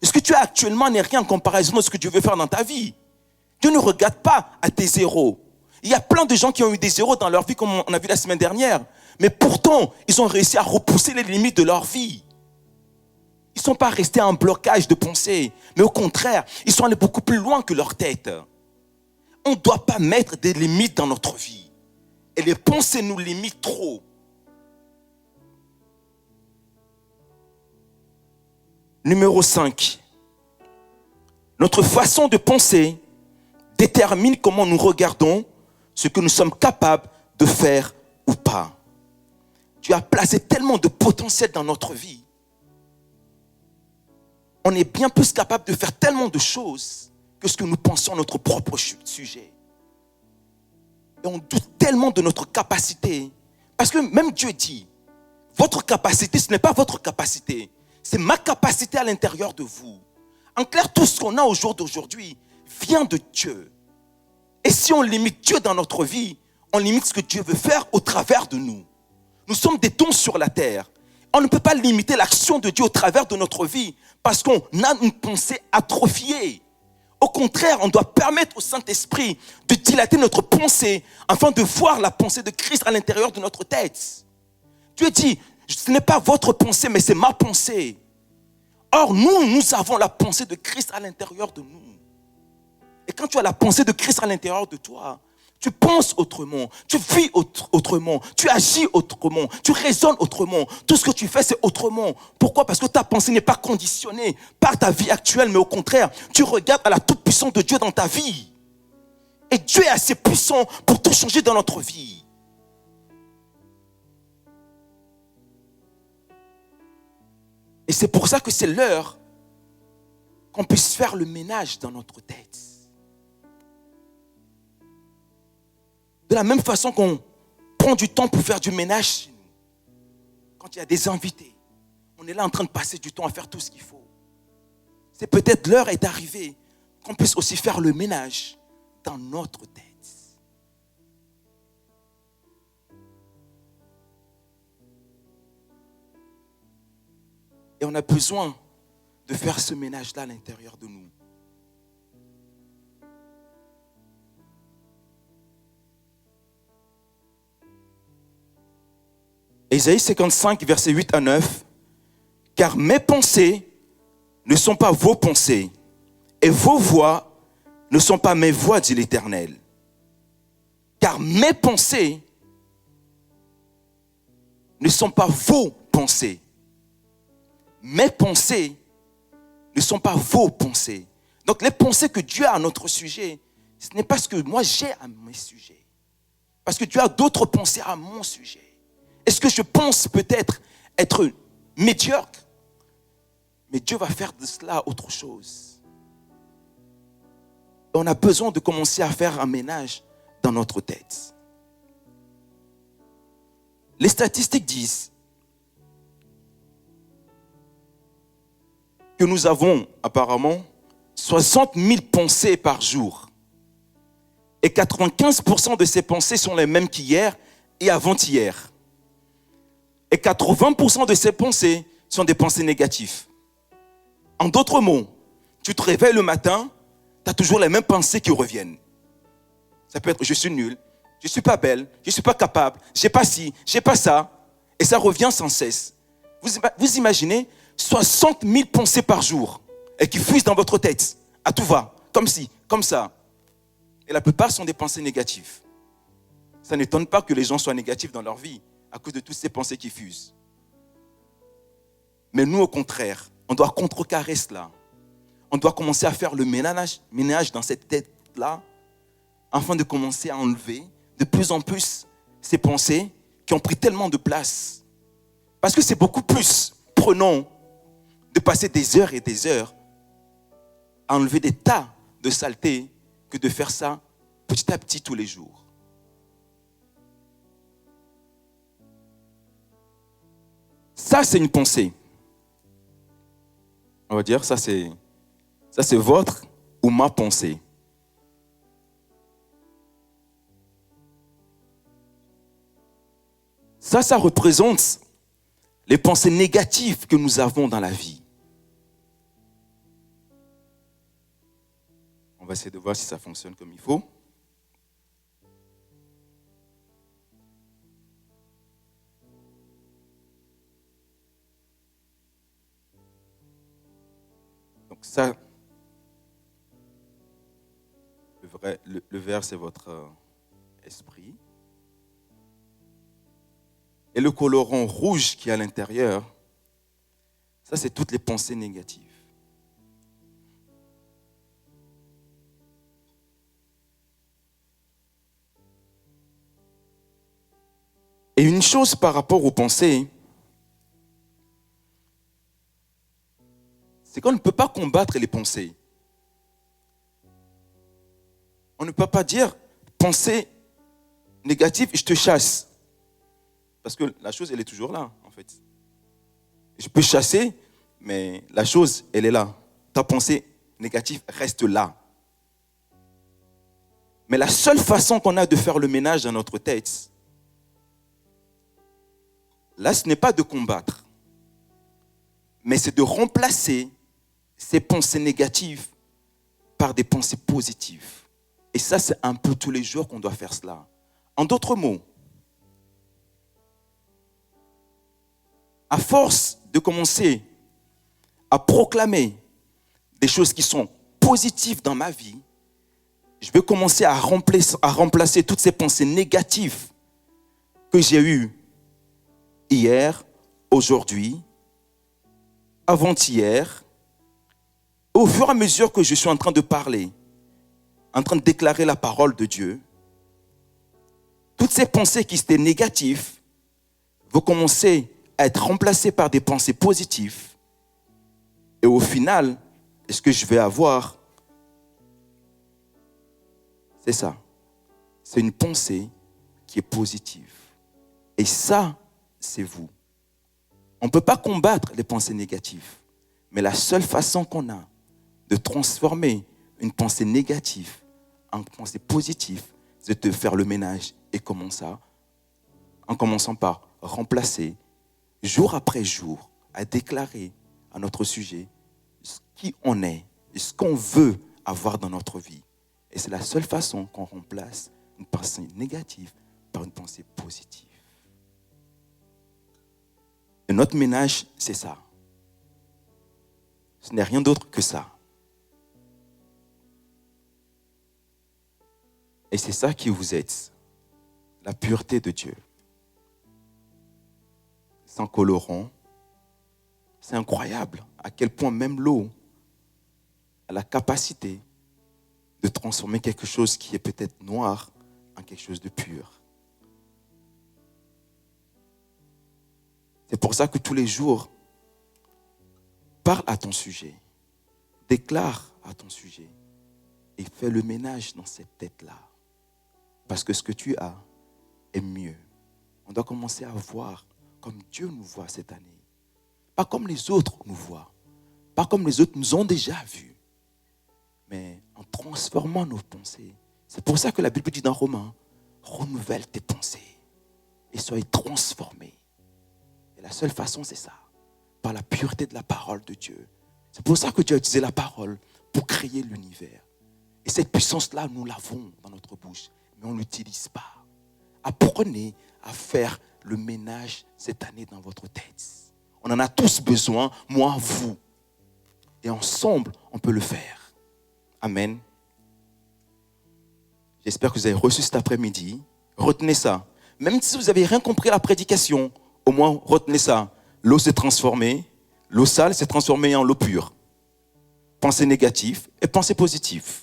Ce que tu as actuellement n'est rien en comparaison de ce que Dieu veut faire dans ta vie. Dieu ne regarde pas à tes zéros. Il y a plein de gens qui ont eu des zéros dans leur vie, comme on a vu la semaine dernière. Mais pourtant, ils ont réussi à repousser les limites de leur vie. Ils ne sont pas restés en blocage de pensée. Mais au contraire, ils sont allés beaucoup plus loin que leur tête. On ne doit pas mettre des limites dans notre vie. Et les pensées nous limitent trop. Numéro 5. Notre façon de penser détermine comment nous regardons ce que nous sommes capables de faire ou pas. Dieu a placé tellement de potentiel dans notre vie. On est bien plus capable de faire tellement de choses que ce que nous pensons à notre propre sujet. Et on doute tellement de notre capacité. Parce que même Dieu dit, votre capacité, ce n'est pas votre capacité. C'est ma capacité à l'intérieur de vous. En clair, tout ce qu'on a au jour d'aujourd'hui vient de Dieu. Et si on limite Dieu dans notre vie, on limite ce que Dieu veut faire au travers de nous. Nous sommes des dons sur la terre. On ne peut pas limiter l'action de Dieu au travers de notre vie parce qu'on a une pensée atrophiée. Au contraire, on doit permettre au Saint-Esprit de dilater notre pensée afin de voir la pensée de Christ à l'intérieur de notre tête. Dieu dit, ce n'est pas votre pensée, mais c'est ma pensée. Or, nous avons la pensée de Christ à l'intérieur de nous. Et quand tu as la pensée de Christ à l'intérieur de toi, tu penses autrement, tu vis autrement, tu agis autrement, tu raisonnes autrement. Tout ce que tu fais, c'est autrement. Pourquoi? Parce que ta pensée n'est pas conditionnée par ta vie actuelle, mais au contraire, tu regardes à la toute-puissance de Dieu dans ta vie. Et Dieu est assez puissant pour tout changer dans notre vie. Et c'est pour ça que c'est l'heure qu'on puisse faire le ménage dans notre tête. De la même façon qu'on prend du temps pour faire du ménage chez nous. Quand il y a des invités, on est là en train de passer du temps à faire tout ce qu'il faut. C'est peut-être l'heure est arrivée qu'on puisse aussi faire le ménage dans notre tête. Et on a besoin de faire ce ménage-là à l'intérieur de nous. Ésaïe 55, versets 8 à 9. « Car mes pensées ne sont pas vos pensées, et vos voix ne sont pas mes voix, dit l'Éternel. Car mes pensées ne sont pas vos pensées. Mes pensées ne sont pas vos pensées. » Donc les pensées que Dieu a à notre sujet, ce n'est pas ce que moi j'ai à mes sujets. Parce que Dieu a d'autres pensées à mon sujet. Est-ce que je pense peut-être être médiocre? Mais Dieu va faire de cela autre chose. On a besoin de commencer à faire un ménage dans notre tête. Les statistiques disent que nous avons apparemment 60 000 pensées par jour. Et 95% de ces pensées sont les mêmes qu'hier et avant-hier. Et 80% de ces pensées sont des pensées négatives. En d'autres mots, tu te réveilles le matin, tu as toujours les mêmes pensées qui reviennent. Ça peut être « je suis nul »,« je ne suis pas belle »,« je ne suis pas capable »,« je n'ai pas ci »,« je n'ai pas ça ». Et ça revient sans cesse. Vous imaginez 60 000 pensées par jour et qui fusent dans votre tête, à tout va, comme ci, comme ça. Et la plupart sont des pensées négatives. Ça n'étonne pas que les gens soient négatifs dans leur vie à cause de toutes ces pensées qui fusent. Mais nous, au contraire, on doit contrecarrer cela. On doit commencer à faire le ménage dans cette tête-là afin de commencer à enlever de plus en plus ces pensées qui ont pris tellement de place. Parce que c'est beaucoup plus prenant de passer des heures et des heures à enlever des tas de saletés que de faire ça petit à petit tous les jours. Ça, c'est une pensée. On va dire, ça c'est votre ou ma pensée. Ça représente les pensées négatives que nous avons dans la vie. On va essayer de voir si ça fonctionne comme il faut. Donc ça, le vert, c'est votre esprit. Et le colorant rouge qui est à l'intérieur, ça, c'est toutes les pensées négatives. Et une chose par rapport aux pensées, c'est qu'on ne peut pas combattre les pensées. On ne peut pas dire pensée négative, je te chasse. Parce que la chose, elle est toujours là, en fait. Je peux chasser, mais la chose, elle est là. Ta pensée négative reste là. Mais la seule façon qu'on a de faire le ménage dans notre tête, là, ce n'est pas de combattre, mais c'est de remplacer ces pensées négatives par des pensées positives. Et ça, c'est un peu tous les jours qu'on doit faire cela. En d'autres mots, à force de commencer à proclamer des choses qui sont positives dans ma vie, je vais commencer à remplacer toutes ces pensées négatives que j'ai eues hier, aujourd'hui, avant-hier. Au fur et à mesure que je suis en train de parler, en train de déclarer la parole de Dieu, toutes ces pensées qui étaient négatives vont commencer à être remplacées par des pensées positives. Et au final, ce que je vais avoir, c'est ça. C'est une pensée qui est positive. Et ça, c'est vous. On ne peut pas combattre les pensées négatives. Mais la seule façon qu'on a de transformer une pensée négative en pensée positive, c'est de faire le ménage. Et comment ça? En commençant par remplacer, jour après jour, à déclarer à notre sujet qui on est et ce qu'on veut avoir dans notre vie. Et c'est la seule façon qu'on remplace une pensée négative par une pensée positive. Et notre ménage, c'est ça. Ce n'est rien d'autre que ça. Et c'est ça qui vous êtes, la pureté de Dieu. Sans colorant, c'est incroyable à quel point même l'eau a la capacité de transformer quelque chose qui est peut-être noir en quelque chose de pur. C'est pour ça que tous les jours, parle à ton sujet, déclare à ton sujet et fais le ménage dans cette tête-là. Parce que ce que tu as est mieux. On doit commencer à voir comme Dieu nous voit cette année. Pas comme les autres nous voient. Pas comme les autres nous ont déjà vus. Mais en transformant nos pensées. C'est pour ça que la Bible dit dans Romains, renouvelle tes pensées et soyez transformés. Et la seule façon, c'est ça. Par la pureté de la parole de Dieu. C'est pour ça que Dieu a utilisé la parole pour créer l'univers. Et cette puissance-là, nous l'avons dans notre bouche. Mais on ne l'utilise pas. Apprenez à faire le ménage cette année dans votre tête. On en a tous besoin, moi, vous. Et ensemble, on peut le faire. Amen. J'espère que vous avez reçu cet après-midi. Retenez ça. Même si vous n'avez rien compris à la prédication, au moins retenez ça. L'eau s'est transformée. L'eau sale s'est transformée en l'eau pure. Pensée négative et pensée positive.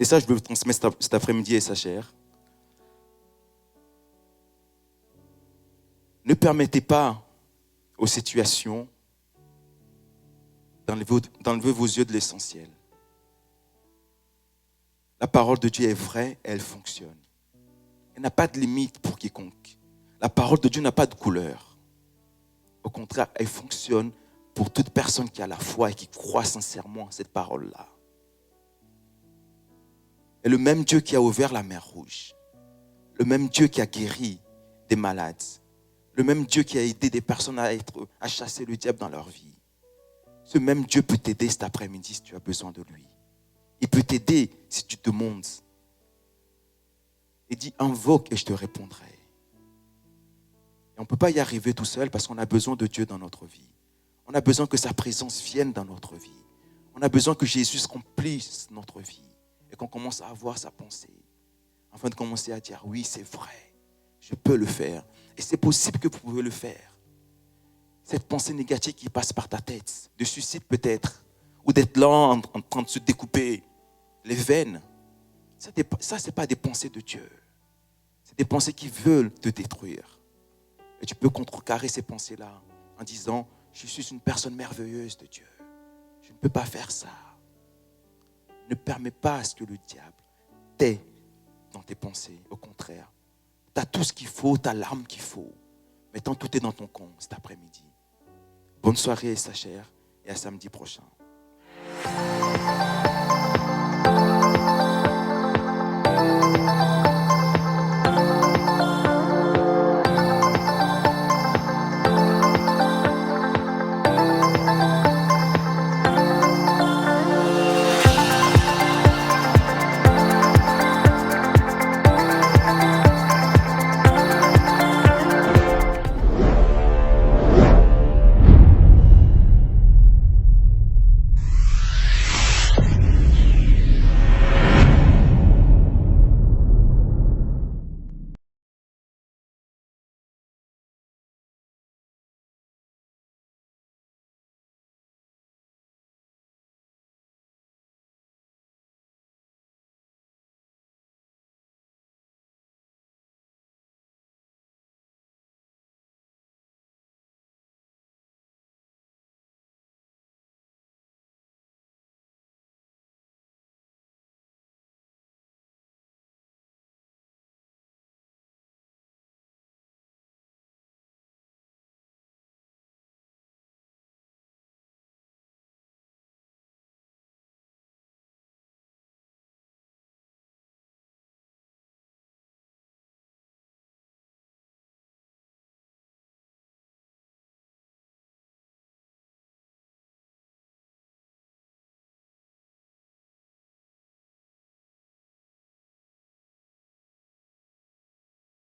Et ça, je veux vous transmettre cet après-midi et sa chair. Ne permettez pas aux situations d'enlever vos yeux de l'essentiel. La parole de Dieu est vraie et elle fonctionne. Elle n'a pas de limite pour quiconque. La parole de Dieu n'a pas de couleur. Au contraire, elle fonctionne pour toute personne qui a la foi et qui croit sincèrement à cette parole-là. Et le même Dieu qui a ouvert la mer Rouge, le même Dieu qui a guéri des malades, le même Dieu qui a aidé des personnes à chasser le diable dans leur vie, ce même Dieu peut t'aider cet après-midi si tu as besoin de lui. Il peut t'aider si tu demandes. Il dit, invoque et je te répondrai. Et on ne peut pas y arriver tout seul parce qu'on a besoin de Dieu dans notre vie. On a besoin que sa présence vienne dans notre vie. On a besoin que Jésus remplisse notre vie et qu'on commence à avoir sa pensée. Afin de commencer à dire, oui, c'est vrai, je peux le faire. Et c'est possible que vous pouvez le faire. Cette pensée négative qui passe par ta tête, de suicide peut-être, ou d'être là en train de se découper les veines, ça, ce n'est pas des pensées de Dieu. C'est des pensées qui veulent te détruire. Et tu peux contrecarrer ces pensées-là en disant, je suis une personne merveilleuse de Dieu. Je ne peux pas faire ça. Ne permets pas à ce que le diable t'ait dans tes pensées. Au contraire, tu as tout ce qu'il faut, tu as l'arme qu'il faut. Maintenant, tout est dans ton compte cet après-midi. Bonne soirée, sa chère, et à samedi prochain.